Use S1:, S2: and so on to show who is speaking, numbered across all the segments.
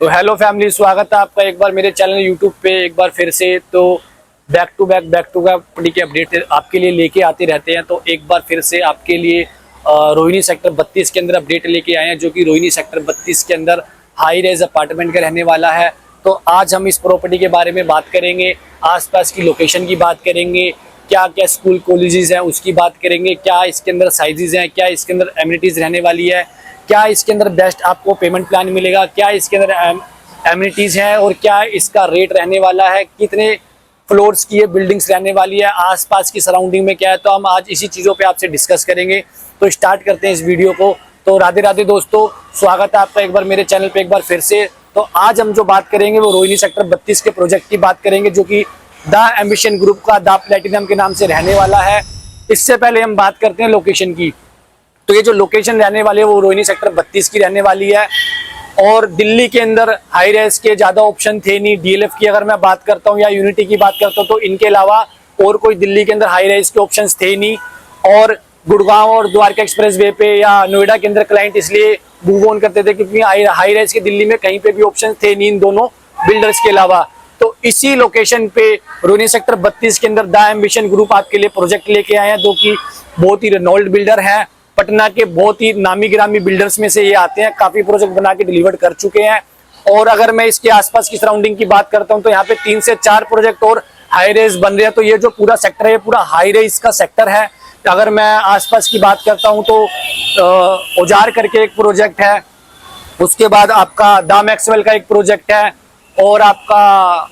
S1: तो hello family, स्वागत है आपका एक बार मेरे चैनल यूट्यूब पे एक बार फिर से। तो बैक टू बैक प्रॉपर्टी के अपडेट आपके लिए लेके आते रहते हैं। तो एक बार फिर से आपके लिए रोहिणी सेक्टर 32 के अंदर अपडेट लेके आए हैं, जो कि रोहिणी सेक्टर 32 के अंदर हाई रेज अपार्टमेंट का रहने वाला है। तो आज हम इस प्रॉपर्टी के बारे में बात करेंगे, आसपास की लोकेशन की बात करेंगे, क्या क्या स्कूल कॉलेजेस हैं उसकी बात करेंगे, क्या इसके अंदर साइजेस हैं, क्या इसके अंदर एमिनिटीज़ रहने वाली है, क्या इसके अंदर बेस्ट आपको पेमेंट प्लान मिलेगा, क्या इसके अंदर एमिनिटीज़ हैं और क्या इसका रेट रहने वाला है, कितने फ्लोर्स की ये बिल्डिंग्स रहने वाली है, आसपास की सराउंडिंग में क्या है। तो हम आज इसी चीज़ों पे आपसे डिस्कस करेंगे। तो स्टार्ट करते हैं इस वीडियो को। तो राधे राधे दोस्तों, स्वागत है आपका एक बार मेरे चैनल पे एक बार फिर से। तो आज हम जो बात करेंगे वो रोहिणी सेक्टर 32 के प्रोजेक्ट की बात करेंगे, जो कि द एम्बिशन ग्रुप का द प्लेटिनम के नाम से रहने वाला है। इससे पहले हम बात करते हैं लोकेशन की। तो ये जो लोकेशन रहने वाली है वो रोहिणी सेक्टर 32 की रहने वाली है। और दिल्ली के अंदर हाई रेज के ज़्यादा ऑप्शन थे नहीं। डीएलएफ की अगर मैं बात करता हूँ या यूनिटी की बात करता हूँ तो इनके अलावा और कोई दिल्ली के अंदर हाई रेज के ऑप्शंस थे नहीं। और गुड़गांव और द्वारका एक्सप्रेस वे पे या नोएडा के अंदर क्लाइंट इसलिए मूव ऑन करते थे क्योंकि हाई रेज के दिल्ली में कहीं पे भी ऑप्शन थे नहीं इन दोनों बिल्डर्स के अलावा। तो इसी लोकेशन पे रोहिणी सेक्टर 32 के अंदर द एम्बिशन ग्रुप आपके लिए प्रोजेक्ट लेके आए हैं, जो कि बहुत ही रेनॉल्ड बिल्डर है। पटना के बहुत ही नामी गिरामी बिल्डर्स में से ये आते हैं, काफी प्रोजेक्ट बना के डिलीवर कर चुके हैं। और अगर मैं इसके आसपास की सराउंडिंग की बात करता हूं तो यहाँ पे 3 से 4 प्रोजेक्ट और हाई रेज बन रहे हैं। तो ये जो पूरा सेक्टर है, पूरा हाई रेज का सेक्टर है। अगर मैं आसपास की बात करता हूं तो औजार करके एक प्रोजेक्ट है, उसके बाद आपका द मैक्सवेल का एक प्रोजेक्ट है और आपका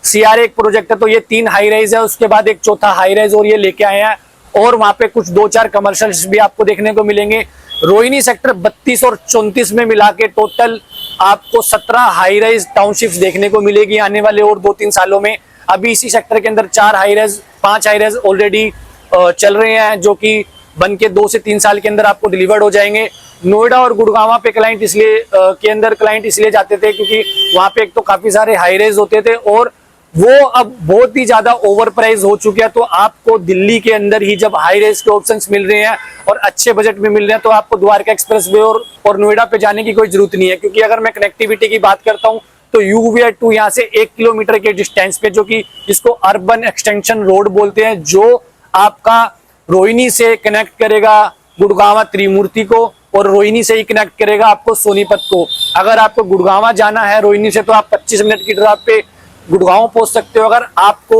S1: सीआर एक प्रोजेक्ट है। तो ये 3 हाई राइज है, उसके बाद एक चौथा हाई राइज और ये लेके आए हैं। और वहां पे कुछ 2-4 कमर्शियल्स भी आपको देखने को मिलेंगे। रोहिणी सेक्टर 32 और 34 में मिला के टोटल आपको 17 हाई राइज टाउनशिप्स देखने को मिलेगी आने वाले और 2-3 सालों में। अभी इसी सेक्टर के अंदर 4 high rise 5 high rise already चल रहे हैं, जो कि बन के 2 से 3 साल के अंदर आपको डिलीवर्ड हो जाएंगे। नोएडा और गुड़गांव पे क्लाइंट इसलिए के अंदर क्लाइंट इसलिए जाते थे क्योंकि वहां पे एक तो काफी सारे हाई राइज होते थे और वो अब बहुत ही ज्यादा ओवर प्राइस हो चुके हैं। तो आपको दिल्ली के अंदर ही जब हाई रेंज के ऑप्शंस मिल रहे हैं और अच्छे बजट में मिल रहे हैं तो आपको द्वारका एक्सप्रेस वे और नोएडा पे जाने की कोई जरूरत नहीं है। क्योंकि अगर मैं कनेक्टिविटी की बात करता हूं तो यूवीआर 2 यहाँ से 1 किलोमीटर के डिस्टेंस पे, जो कि इसको अर्बन एक्सटेंशन रोड बोलते हैं, जो आपका रोहिणी से कनेक्ट करेगा गुड़गांव त्रिमूर्ति को और रोहिणी से ही कनेक्ट करेगा आपको सोनीपत को। अगर आपको गुड़गांव जाना है रोहिणी से तो आप 25 मिनट की ड्राइव पे गुड़गांव पहुंच सकते हो। अगर आपको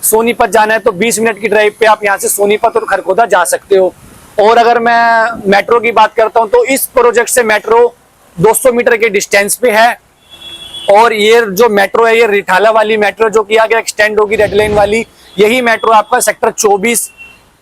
S1: सोनीपत जाना है तो 20 मिनट की ड्राइव पे आप यहां से सोनीपत और खरगोदा जा सकते हो। और अगर मैं मेट्रो की बात करता हूं तो इस प्रोजेक्ट से मेट्रो 200 मीटर के डिस्टेंस पे है। और ये जो मेट्रो है ये रिठाला वाली मेट्रो, जो कि आगे एक्सटेंड होगी रेड लाइन वाली, यही मेट्रो आपका सेक्टर 24,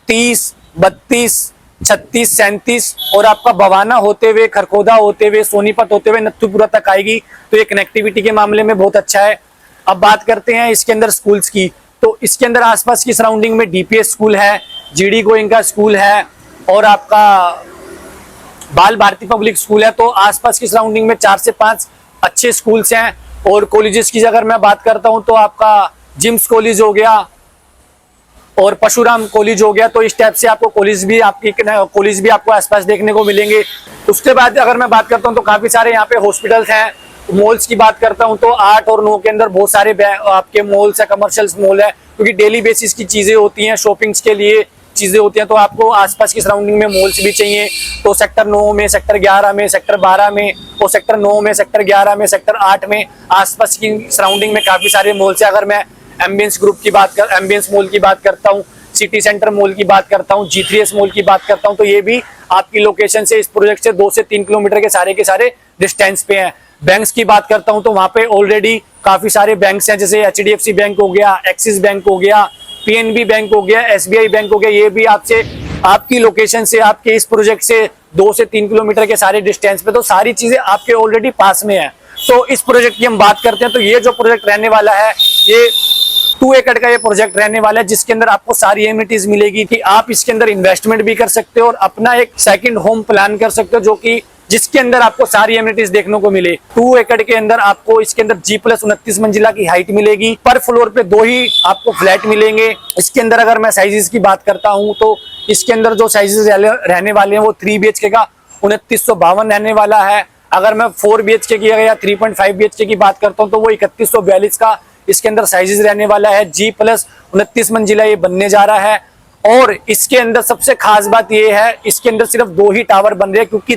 S1: 30, 32, 36, 37 और आपका बवाना होते हुए, खरगोदा होते हुए, सोनीपत होते हुए नथुपुरा तक आएगी। तो ये कनेक्टिविटी के मामले में बहुत अच्छा है। अब बात करते हैं इसके अंदर स्कूल्स की। तो इसके अंदर आसपास की सराउंडिंग में डीपीएस स्कूल है, जीडी गोइंका स्कूल है और आपका बाल भारती पब्लिक स्कूल है। तो आसपास की सराउंडिंग में 4 से 5 अच्छे स्कूल्स हैं। और कॉलेजेस की अगर मैं बात करता हूं तो आपका जिम्स कॉलेज हो गया और परशुराम कॉलेज हो गया। तो इस टाइप से आपको कॉलेज भी आपको आसपास देखने को मिलेंगे। उसके बाद अगर मैं बात करता हूं तो काफी सारे यहाँ पे हॉस्पिटल्स हैं। मॉल्स की बात करता हूं तो 8 और 9 के अंदर बहुत सारे आपके मॉल्स है, कमर्शियल्स मॉल है, क्योंकि डेली बेसिस की चीजें होती हैं, शॉपिंग्स के लिए चीजें होती हैं। तो आपको आसपास की सराउंडिंग में मॉल्स भी चाहिए। तो सेक्टर 9 में, सेक्टर 11 में, सेक्टर 12 में और सेक्टर 9 में, सेक्टर 11 में, सेक्टर 8 में आसपास की सराउंडिंग में काफी सारे मॉल्स है। अगर मैं एम्बियंस मॉल की बात करता हूँ, सिटी सेंटर मॉल की बात करता हूँ, G3S मॉल की बात करता हूँ, तो ये भी आपकी लोकेशन से, इस प्रोजेक्ट से 2 से 3 किलोमीटर के सारे डिस्टेंस पे हैं। बैंक्स की बात करता हूं तो वहां पे ऑलरेडी काफी सारे बैंक्स हैं, जैसे HDFC बैंक हो गया, एक्सिस बैंक हो गया, PNB बैंक हो गया, SBI बैंक हो गया। ये भी आपसे, आपकी लोकेशन से, आपके इस प्रोजेक्ट से 2 से 3 किलोमीटर के सारे डिस्टेंस पे, तो सारी चीजें आपके ऑलरेडी पास में है। तो इस प्रोजेक्ट की हम बात करते हैं तो ये जो प्रोजेक्ट रहने वाला है ये 2 एकड़ का ये प्रोजेक्ट रहने वाला है, जिसके अंदर आपको सारी एमिनिटीज मिलेगी कि आप इसके अंदर इन्वेस्टमेंट भी कर सकते हो और अपना एक सेकंड होम प्लान कर सकते हो, जो कि जिसके अंदर आपको सारी एमिनिटीज देखने को मिले। 2 एकड़ के अंदर आपको इसके अंदर G+29 मंजिला की हाइट मिलेगी। पर फ्लोर पे 2 ही आपको फ्लैट मिलेंगे। इसके अंदर अगर मैं साइजेस की बात करता हूं तो इसके अंदर जो साइजेस रहने वाले हैं वो 3 BHK का 2952 रहने वाला है। अगर मैं 4 BHK की या 3.5 BHK की बात करता हूँ तो वो 3142 का इसके अंदर साइजेस रहने वाला है। G+ 29 मंजिला ये बनने जा रहा है। और इसके अंदर सबसे खास बात ये है, इसके अंदर सिर्फ 2 ही टावर बन रहे हैं, क्योंकि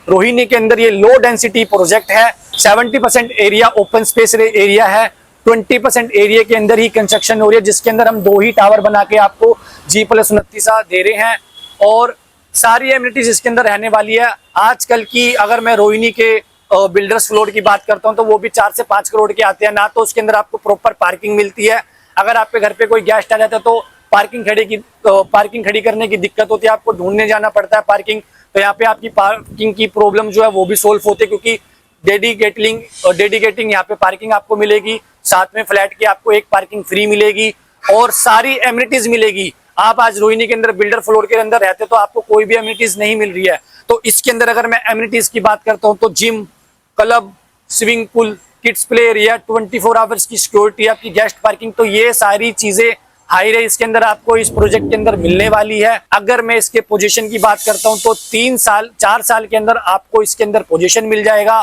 S1: रोहिणी के अंदर ये लो डेंसिटी प्रोजेक्ट है। 70% एरिया ओपन स्पेस एरिया है, 20% एरिया के अंदर ही कंस्ट्रक्शन हो रही है, जिसके अंदर हम 2 ही टावर बना के आपको G+ 29 दे रहे हैं। और सारी एमिनिटीज इसके अंदर रहने वाली है। आजकल की अगर मैं रोहिणी के बिल्डर्स फ्लोर की बात करता हूं तो वो भी 4 से 5 करोड़ के आते हैं ना। तो उसके अंदर आपको प्रॉपर पार्किंग मिलती है। अगर आपके घर पे कोई गेस्ट आ जाता है तो पार्किंग खड़ी करने की दिक्कत होती है, आपको ढूंढने जाना पड़ता है पार्किंग। तो यहाँ पे आपकी पार्किंग की प्रॉब्लम जो है वो भी सोल्व होती है, क्योंकि डेडिकेटिंग यहाँ पे पार्किंग आपको मिलेगी। साथ में फ्लैट की आपको एक पार्किंग फ्री मिलेगी और सारी एमिनिटीज मिलेगी। आप आज रोहिणी के अंदर बिल्डर फ्लोर के अंदर रहते तो आपको कोई भी एमिनिटीज नहीं मिल रही है। तो इसके अंदर अगर मैं एमिनिटीज की बात करता हूँ तो gym, club, swimming pool, kids play area, 24 hours की सिक्योरिटी, आपकी गेस्ट पार्किंग, तो ये सारी चीजें हाई राइज के अंदर आपको इस प्रोजेक्ट के अंदर मिलने वाली है। अगर मैं इसके पोजीशन की बात करता हूं तो 4 साल के अंदर आपको इसके अंदर पोजीशन मिल जाएगा।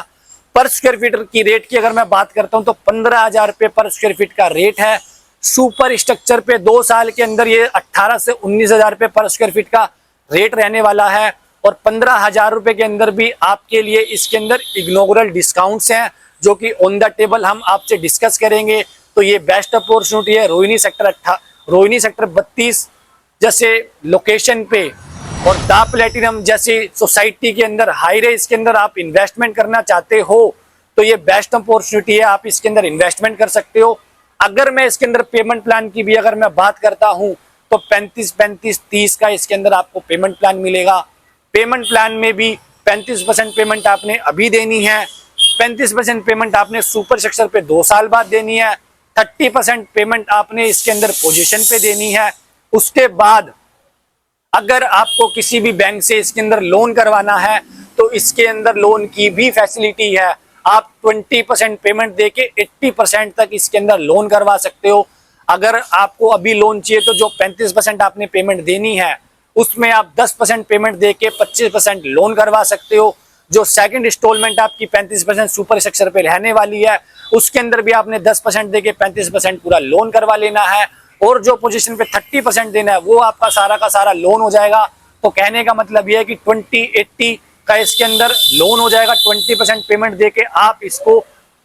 S1: पर स्क्वायर फीट की रेट की अगर मैं बात करता हूं तो 15,000 रुपये पर स्क्वायर फीट का रेट है। सुपर स्ट्रक्चर पे 2 साल के अंदर ये 18 से 19,000 रुपये पर स्क्वायर फीट का रेट रहने वाला है। और 15,000 रुपये के अंदर भी आपके लिए इसके अंदर इग्नोगरल डिस्काउंट्स हैं, जो कि ऑन द टेबल हम आपसे डिस्कस करेंगे। तो ये बेस्ट अपॉर्चुनिटी है रोहिणी सेक्टर 32 जैसे लोकेशन पे और द प्लेटिनम जैसी सोसाइटी के अंदर हाई राइज के अंदर आप इन्वेस्टमेंट करना चाहते हो तो ये बेस्ट अपॉर्चुनिटी है, आप इसके अंदर इन्वेस्टमेंट कर सकते हो। अगर मैं इसके अंदर पेमेंट प्लान की भी अगर मैं बात करता हूं तो 35-35-30 का इसके अंदर आपको पेमेंट प्लान मिलेगा। पेमेंट प्लान में भी 35% पेमेंट आपने अभी देनी है, 35% पेमेंट आपने सुपर स्ट्रक्चर पे 2 साल बाद देनी है, 30% पेमेंट आपने इसके अंदर पोजीशन पे देनी है। उसके बाद अगर आपको किसी भी बैंक से इसके अंदर लोन करवाना है तो इसके अंदर लोन की भी फैसिलिटी है। आप 20% पेमेंट देके 80% तक इसके अंदर लोन करवा सकते हो। अगर आपको अभी लोन चाहिए तो जो 35% आपने पेमेंट देनी है उसमें आप 10% पेमेंट देके 25% लोन करवा सकते हो। जो सेकंड इंस्टॉलमेंट आपकी 35% सुपर स्ट्रक्चर पे रहने वाली है उसके अंदर भी आपने 10% देके 35% पूरा लोन करवा लेना है। और जो पोजीशन पे 30% देना है वो आपका सारा का सारा लोन हो जाएगा। तो कहने का मतलब ये है कि 20-80 का इसके अंदर लोन हो जाएगा। 20% पेमेंट देके आप इसको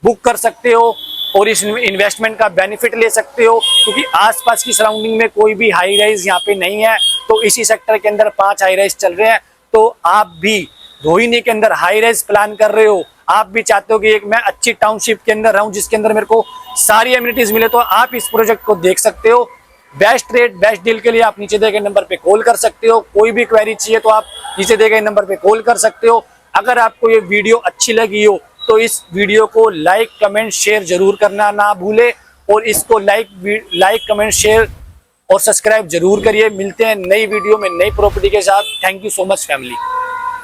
S1: बुक कर सकते हो और इस इन्वेस्टमेंट का बेनिफिट ले सकते हो, क्योंकि आसपास की सराउंडिंग में कोई भी हाई राइज यहाँ पे नहीं है। तो इसी सेक्टर के अंदर 5 हाई राइज चल रहे हैं। तो आप भी रोहिणी के अंदर हाई राइज प्लान कर रहे हो, आप भी चाहते हो कि एक मैं अच्छी टाउनशिप के अंदर रहूं जिसके अंदर मेरे को सारी एमिनिटीज मिले, तो आप इस प्रोजेक्ट को देख सकते हो। बेस्ट रेट बेस्ट डील के लिए आप नीचे दिए गए नंबर पे कॉल कर सकते हो। कोई भी क्वेरी चाहिए तो आप नीचे दिए गए नंबर पे कॉल कर सकते हो। अगर आपको ये वीडियो अच्छी लगी हो तो इस वीडियो को लाइक कमेंट शेयर जरूर करना ना भूले और इसको लाइक कमेंट शेयर और सब्सक्राइब जरूर करिए। मिलते हैं नई वीडियो में नई प्रॉपर्टी के साथ। Thank you so much family.